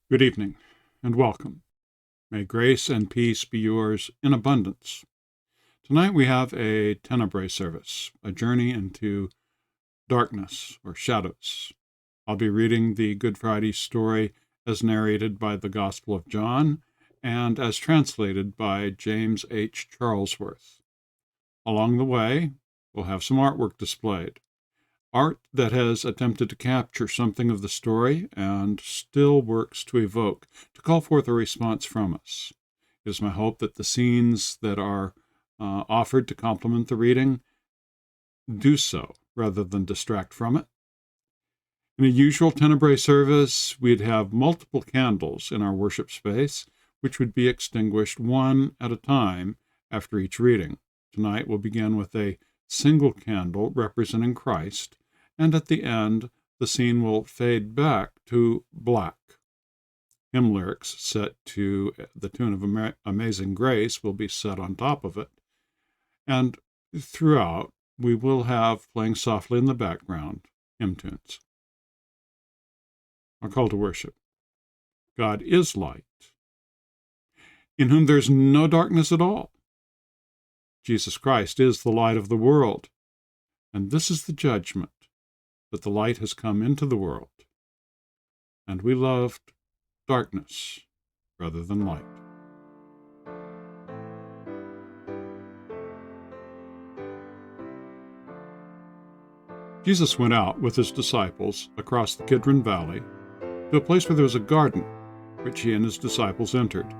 Good evening, and welcome. May grace and peace be yours in abundance. Tonight we have a Tenebrae service, a journey into darkness or shadows. I'll be reading the Good Friday story as narrated by the Gospel of John and as translated by James H Charlesworth. Along the way, we'll have some artwork displayed. Art that has attempted to capture something of the story and still works to call forth a response from us. It is my hope that the scenes that are offered to complement the reading do so rather than distract from it. In a usual Tenebrae service, we'd have multiple candles in our worship space, which would be extinguished one at a time after each reading. Tonight we'll begin with a single candle representing Christ, and at the end, the scene will fade back to black. Hymn lyrics set to the tune of Amazing Grace will be set on top of it, and throughout, we will have, playing softly in the background, hymn tunes. Our call to worship. God is light, in whom there's no darkness at all. Jesus Christ is the light of the world, and this is the judgment, that the light has come into the world, and we loved darkness rather than light. Jesus went out with his disciples across the Kidron Valley to a place where there was a garden, which he and his disciples entered.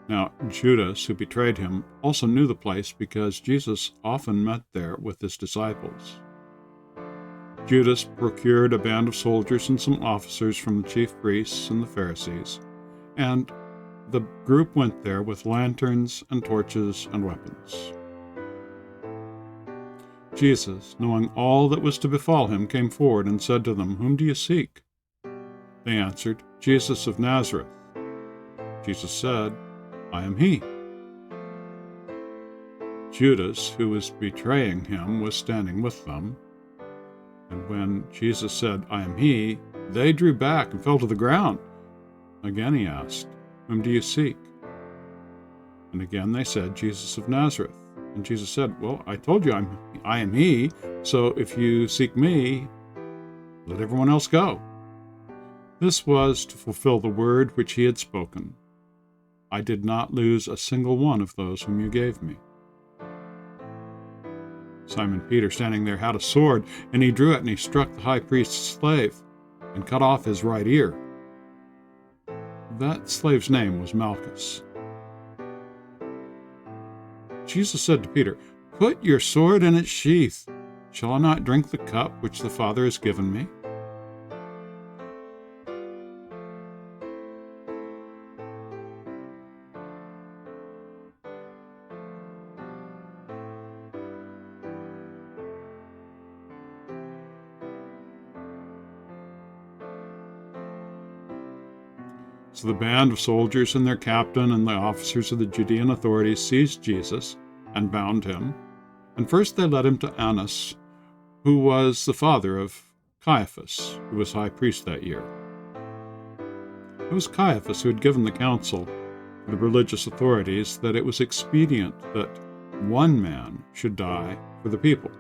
Now, Judas, who betrayed him, also knew the place because Jesus often met there with his disciples. Judas procured a band of soldiers and some officers from the chief priests and the Pharisees, and the group went there with lanterns and torches and weapons. Jesus, knowing all that was to befall him, came forward and said to them, "Whom do you seek?" They answered, "Jesus of Nazareth." Jesus said, "I am he." Judas, who was betraying him, was standing with them. And when Jesus said, "I am he," they drew back and fell to the ground. Again he asked, "Whom do you seek?" And again they said, "Jesus of Nazareth." And Jesus said, "Well, I told you I am he, so if you seek me, let everyone else go." This was to fulfill the word which he had spoken. "I did not lose a single one of those whom you gave me." Simon Peter, standing there, had a sword, and he drew it, and he struck the high priest's slave, and cut off his right ear. That slave's name was Malchus. Jesus said to Peter, "Put your sword in its sheath. Shall I not drink the cup which the Father has given me?" So the band of soldiers and their captain and the officers of the Judean authorities seized Jesus and bound him. And first they led him to Annas, who was the father of Caiaphas, who was high priest that year. It was Caiaphas who had given the counsel to the religious authorities that it was expedient that one man should die for the people.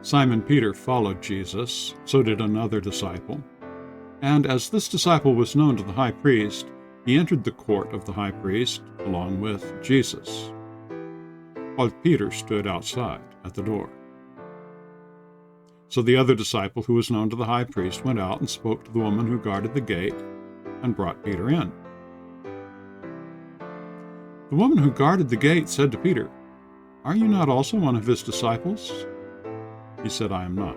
Simon Peter followed Jesus, so did another disciple. And as this disciple was known to the high priest, he entered the court of the high priest along with Jesus, while Peter stood outside at the door. So the other disciple, who was known to the high priest, went out and spoke to the woman who guarded the gate and brought Peter in. The woman who guarded the gate said to Peter, "Are you not also one of his disciples?" He said, "I am not."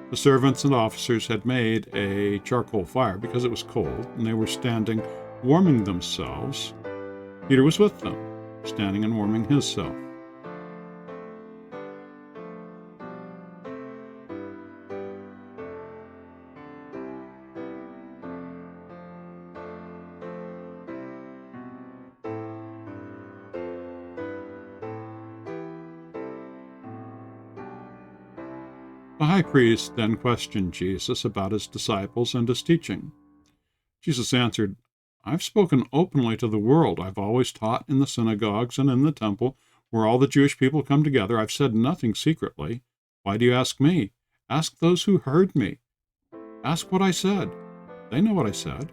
The servants and officers had made a charcoal fire because it was cold, and they were standing warming themselves. Peter was with them, standing and warming himself. The high priest then questioned Jesus about his disciples and his teaching. Jesus answered, "I've spoken openly to the world. I've always taught in the synagogues and in the temple, where all the Jewish people come together. I've said nothing secretly. Why do you ask me? Ask those who heard me. Ask what I said. They know what I said."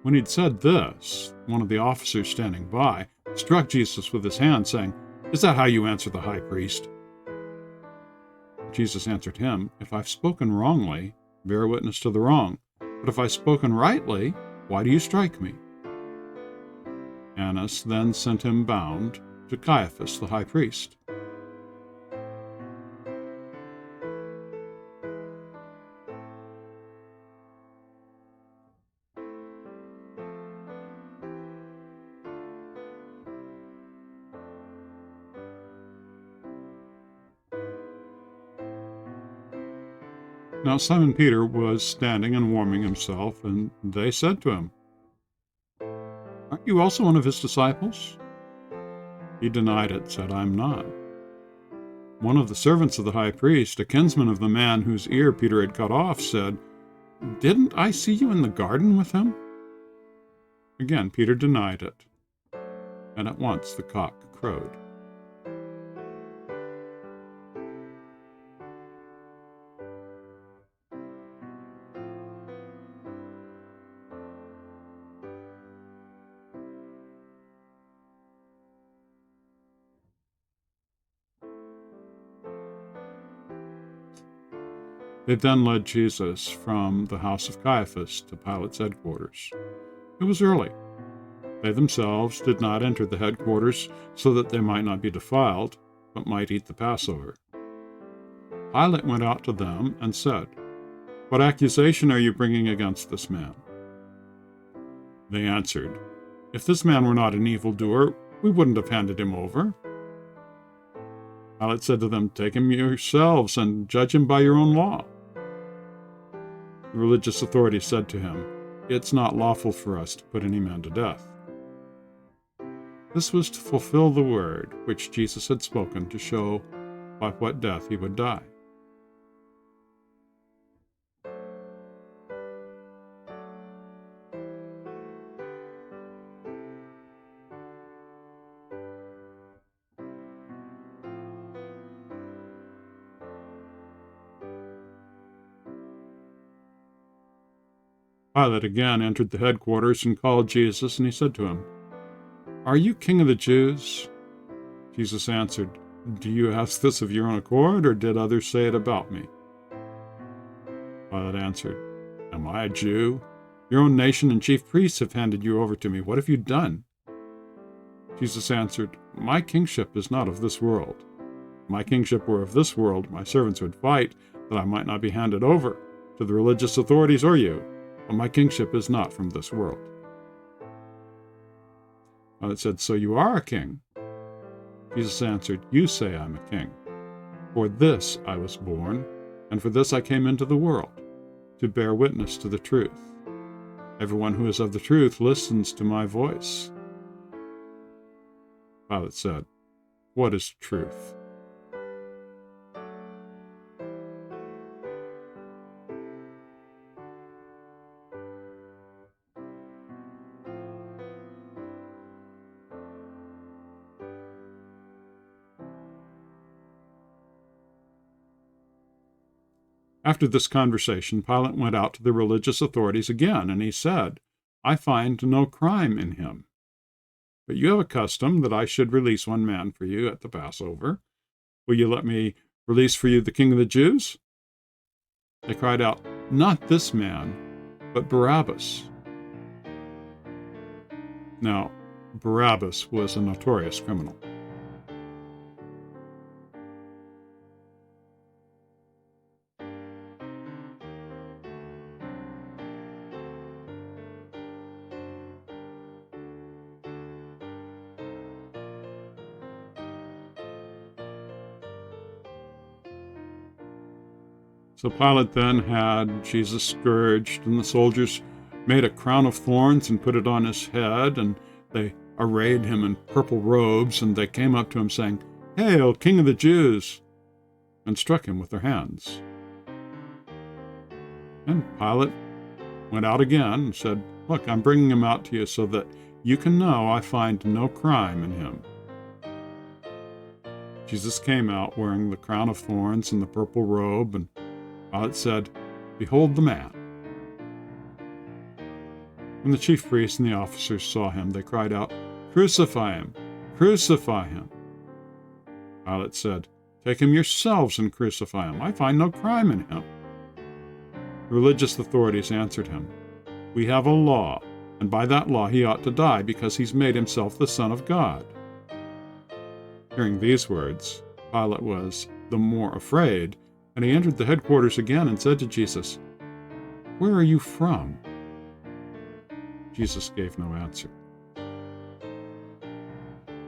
When he'd said this, one of the officers standing by struck Jesus with his hand, saying, "Is that how you answer the high priest?" Jesus answered him, "If I've spoken wrongly, bear witness to the wrong. But if I've spoken rightly, why do you strike me?" Annas then sent him bound to Caiaphas, the high priest. Now Simon Peter was standing and warming himself, and they said to him, "Aren't you also one of his disciples?" He denied it, said, "I'm not." One of the servants of the high priest, a kinsman of the man whose ear Peter had cut off, said, "Didn't I see you in the garden with him?" Again Peter denied it, and at once the cock crowed. They then led Jesus from the house of Caiaphas to Pilate's headquarters. It was early. They themselves did not enter the headquarters so that they might not be defiled, but might eat the Passover. Pilate went out to them and said, "What accusation are you bringing against this man?" They answered, "If this man were not an evildoer, we wouldn't have handed him over." Pilate said to them, "Take him yourselves and judge him by your own law." The religious authorities said to him, "It's not lawful for us to put any man to death." This was to fulfill the word which Jesus had spoken to show by what death he would die. Pilate again entered the headquarters and called Jesus, and he said to him, "Are you king of the Jews?" Jesus answered, "Do you ask this of your own accord, or did others say it about me?" Pilate answered, "Am I a Jew? Your own nation and chief priests have handed you over to me. What have you done?" Jesus answered, "My kingship is not of this world. If my kingship were of this world, my servants would fight that I might not be handed over to the religious authorities or you. But my kingship is not from this world." Pilate said, "So you are a king?" Jesus answered, "You say I'm a king. For this I was born, and for this I came into the world, to bear witness to the truth. Everyone who is of the truth listens to my voice." Pilate said, "What is truth?" After this conversation, Pilate went out to the religious authorities again, and he said, "I find no crime in him. But you have a custom that I should release one man for you at the Passover. Will you let me release for you the King of the Jews?" They cried out, "Not this man, but Barabbas." Now, Barabbas was a notorious criminal. So Pilate then had Jesus scourged, and the soldiers made a crown of thorns and put it on his head, and they arrayed him in purple robes, and they came up to him saying, "Hail, King of the Jews!" and struck him with their hands. And Pilate went out again and said, "Look, I'm bringing him out to you so that you can know I find no crime in him." Jesus came out wearing the crown of thorns and the purple robe, and Pilate said, "Behold the man." When the chief priests and the officers saw him, they cried out, "Crucify him! Crucify him!" Pilate said, "Take him yourselves and crucify him. I find no crime in him." The religious authorities answered him, "We have a law, and by that law he ought to die because he's made himself the Son of God." Hearing these words, Pilate was the more afraid, and he entered the headquarters again and said to Jesus, "Where are you from?" Jesus gave no answer.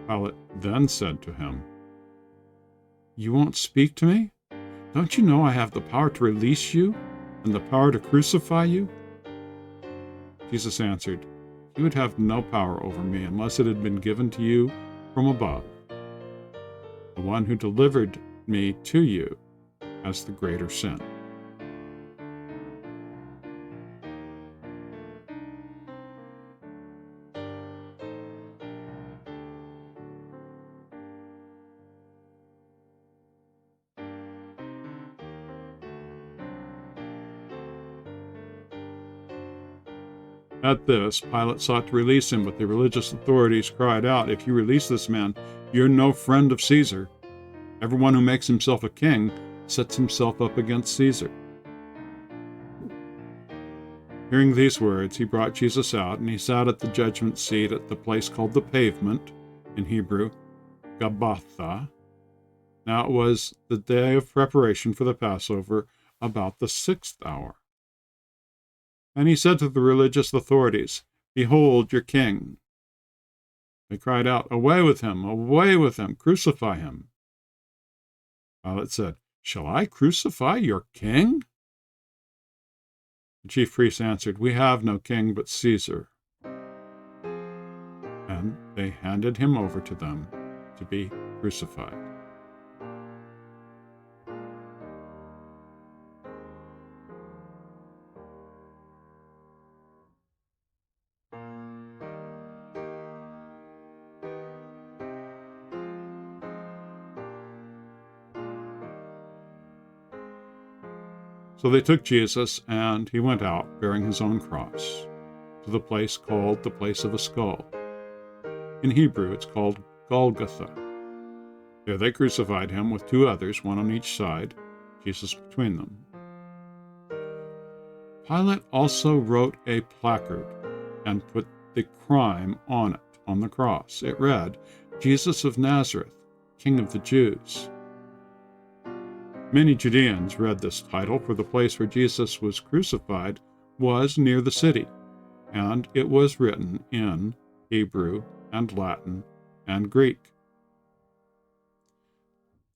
Pilate then said to him, "You won't speak to me? Don't you know I have the power to release you and the power to crucify you?" Jesus answered, "You would have no power over me unless it had been given to you from above. The one who delivered me to you has the greater sin." At this, Pilate sought to release him, but the religious authorities cried out, "If you release this man, you're no friend of Caesar. Everyone who makes himself a king sets himself up against Caesar." Hearing these words, he brought Jesus out, and he sat at the judgment seat at the place called the Pavement, in Hebrew, Gabbatha. Now it was the day of preparation for the Passover, about the 6th hour. And he said to the religious authorities, "Behold your king." They cried out, "Away with him! Away with him! Crucify him!" Pilate said, "Shall I crucify your king?" The chief priests answered, "We have no king but Caesar." And they handed him over to them to be crucified. So they took Jesus, and he went out, bearing his own cross, to the place called the place of a skull. In Hebrew, it's called Golgotha. There they crucified him with 2 others, one on each side, Jesus between them. Pilate also wrote a placard and put the crime on it, on the cross. It read, "Jesus of Nazareth, King of the Jews." Many Judeans read this title, for the place where Jesus was crucified was near the city, and it was written in Hebrew and Latin and Greek.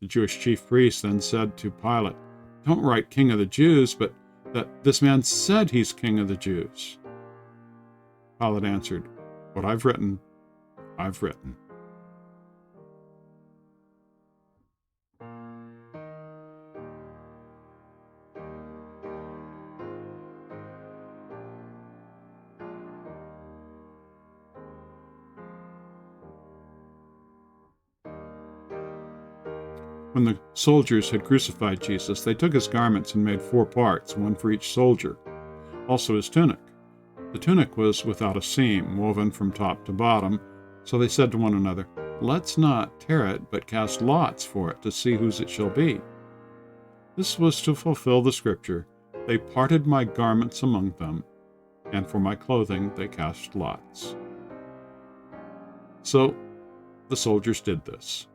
The Jewish chief priest then said to Pilate, "Don't write King of the Jews, but that this man said he's King of the Jews." Pilate answered, "What I've written, I've written." When the soldiers had crucified Jesus, they took his garments and made 4 parts, one for each soldier, also his tunic. The tunic was without a seam, woven from top to bottom, so they said to one another, "Let's not tear it, but cast lots for it to see whose it shall be." This was to fulfill the scripture, "They parted my garments among them, and for my clothing they cast lots." So the soldiers did this.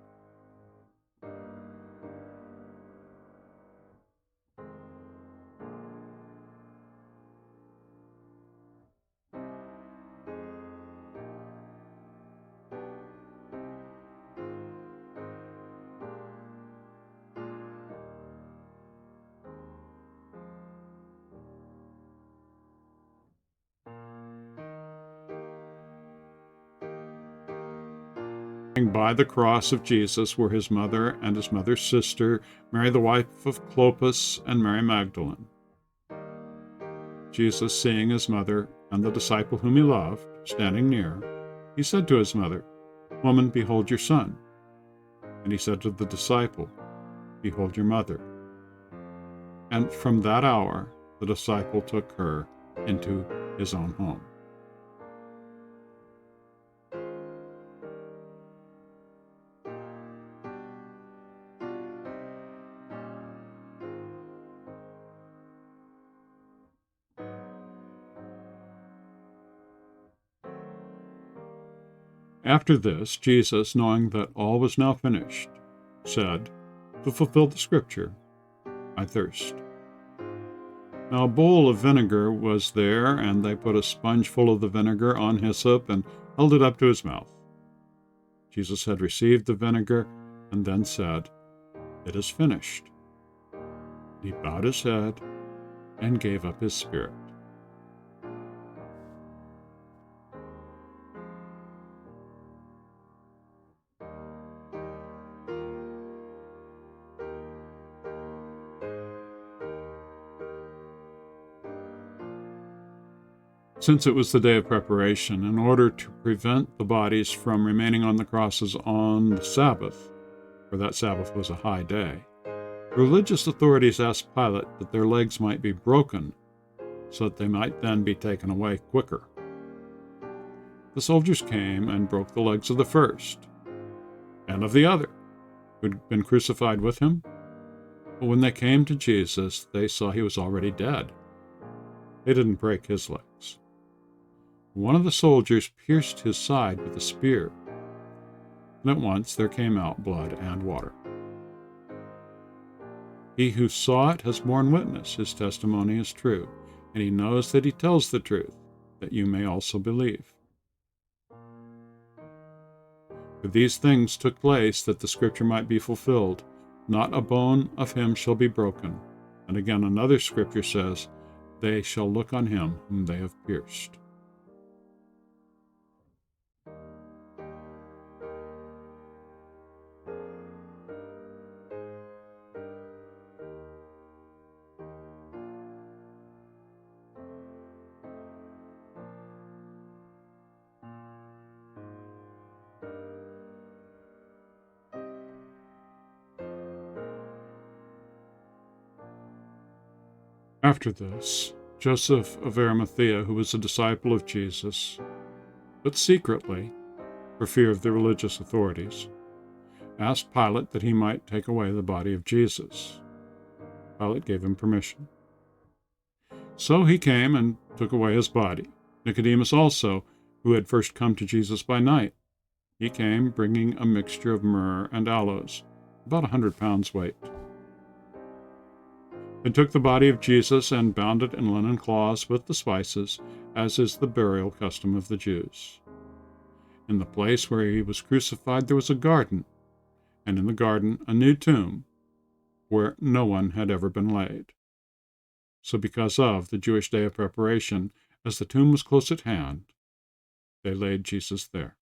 By the cross of Jesus were his mother and his mother's sister, Mary the wife of Clopas, and Mary Magdalene. Jesus, seeing his mother and the disciple whom he loved standing near, he said to his mother, "Woman, behold your son." And he said to the disciple, "Behold your mother." And from that hour the disciple took her into his own home. After this, Jesus, knowing that all was now finished, said, to fulfill the scripture, "I thirst." Now a bowl of vinegar was there, and they put a sponge full of the vinegar on hyssop and held it up to his mouth. Jesus had received the vinegar and then said, "It is finished." He bowed his head and gave up his spirit. Since it was the day of preparation, in order to prevent the bodies from remaining on the crosses on the Sabbath, for that Sabbath was a high day, religious authorities asked Pilate that their legs might be broken, so that they might then be taken away quicker. The soldiers came and broke the legs of the first, and of the other, who had been crucified with him. But when they came to Jesus, they saw he was already dead. They didn't break his legs. One of the soldiers pierced his side with a spear, and at once there came out blood and water. He who saw it has borne witness. His testimony is true, and he knows that he tells the truth, that you may also believe. For these things took place that the scripture might be fulfilled, "Not a bone of him shall be broken." And again another scripture says, "They shall look on him whom they have pierced." After this, Joseph of Arimathea, who was a disciple of Jesus, but secretly, for fear of the religious authorities, asked Pilate that he might take away the body of Jesus. Pilate gave him permission. So he came and took away his body. Nicodemus also, who had first come to Jesus by night, he came bringing a mixture of myrrh and aloes, about 100 pounds weight. They took the body of Jesus and bound it in linen cloths with the spices, as is the burial custom of the Jews. In the place where he was crucified there was a garden, and in the garden a new tomb, where no one had ever been laid. So because of the Jewish day of preparation, as the tomb was close at hand, they laid Jesus there.